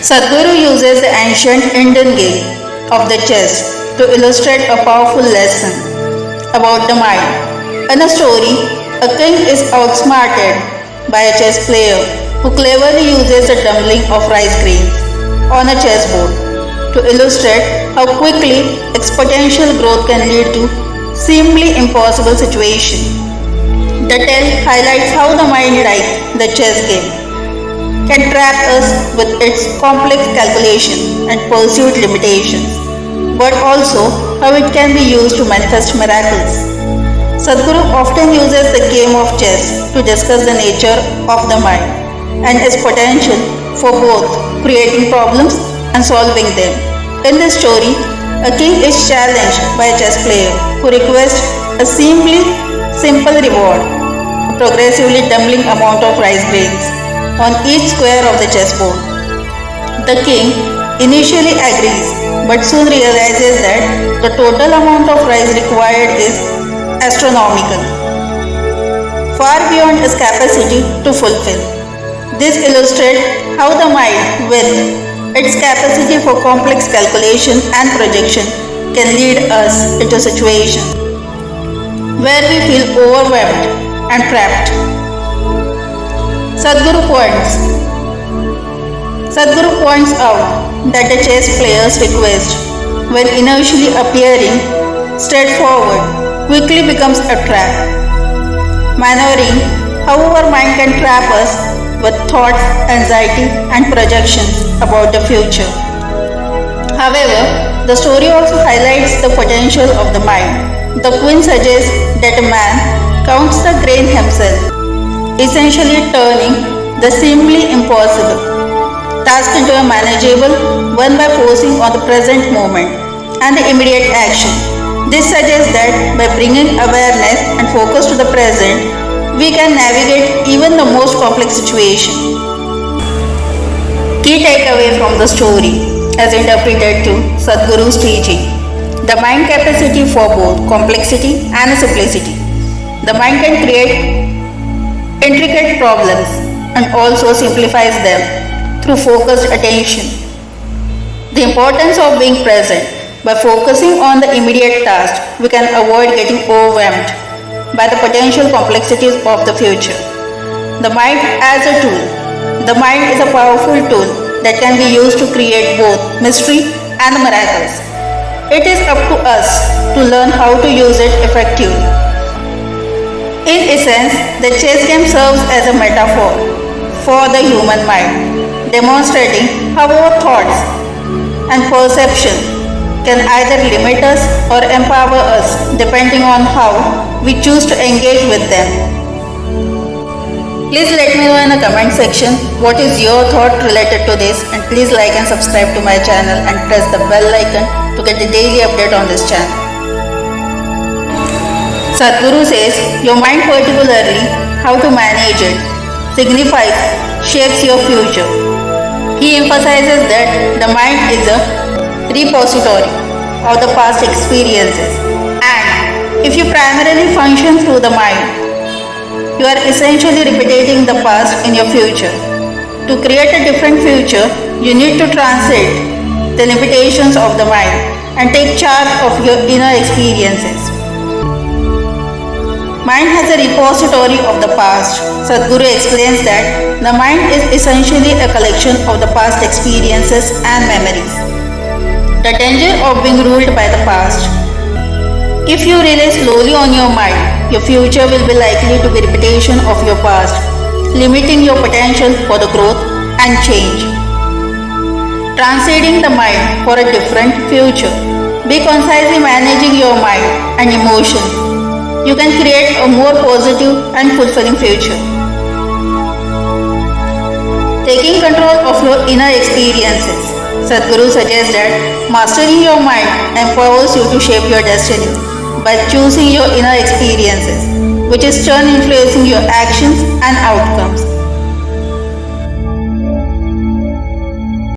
Sadhguru uses the ancient Indian game of the chess to illustrate a powerful lesson about the mind. In a story, a king is outsmarted by a chess player who cleverly uses the tumbling of rice grains on a chessboard to illustrate how quickly exponential growth can lead to seemingly impossible situations. The tale highlights how the mind, like the chess game, can trap us with its complex calculation and pursuit limitations, but also how it can be used to manifest miracles. Sadhguru often uses the game of chess to discuss the nature of the mind and its potential for both creating problems and solving them. In this story, a king is challenged by a chess player who requests a seemingly simple reward, a progressively tumbling amount of rice grains on each square of the chessboard. The king initially agrees but soon realizes that the total amount of rice required is astronomical, far beyond his capacity to fulfill. This illustrates how the mind, with its capacity for complex calculation and projection, can lead us into situations where we feel overwhelmed and trapped. Sadhguru points out that the chess player's request, when initially appearing straightforward, quickly becomes a trap. Maneuvering how our mind can trap us with thoughts, anxiety, and projections about the future. However, the story also highlights the potential of the mind. The queen suggests that a man counts the grain himself, essentially turning the seemingly impossible task into a manageable one by forcing on the present moment and the immediate action. This suggests that by bringing awareness and focus to the present, we can navigate even the most complex situation. Key takeaway from the story as interpreted to Sadhguru's teaching: the mind capacity for both complexity and simplicity. The mind can create intricate problems and also simplifies them through focused attention. The importance of being present: by focusing on the immediate task, we can avoid getting overwhelmed by the potential complexities of the future. The mind as a tool. The mind is a powerful tool that can be used to create both mystery and miracles. It is up to us to learn how to use it effectively. In essence, the chess game serves as a metaphor for the human mind, demonstrating how our thoughts and perception can either limit us or empower us depending on how we choose to engage with them. Please let me know in the comment section what is your thought related to this, and please like and subscribe to my channel and press the bell icon to get the daily update on this channel. Sadhguru says your mind, particularly how to manage it, signifies shapes your future. He emphasizes that the mind is a repository of the past experiences, and if you primarily function through the mind, you are essentially replicating the past in your future. To create a different future, you need to transcend the limitations of the mind and take charge of your inner experiences. Mind has a repository of the past. Sadhguru explains that the mind is essentially a collection of the past experiences and memories. The danger of being ruled by the past: if you rely slowly on your mind, your future will be likely to be a repetition of your past, limiting your potential for the growth and change. Transcending the mind for a different future: be concisely managing your mind and emotions. You can create a more positive and fulfilling future. Taking control of your inner experiences. Sadhguru suggests that mastering your mind empowers you to shape your destiny by choosing your inner experiences, which is turn influencing your actions and outcomes.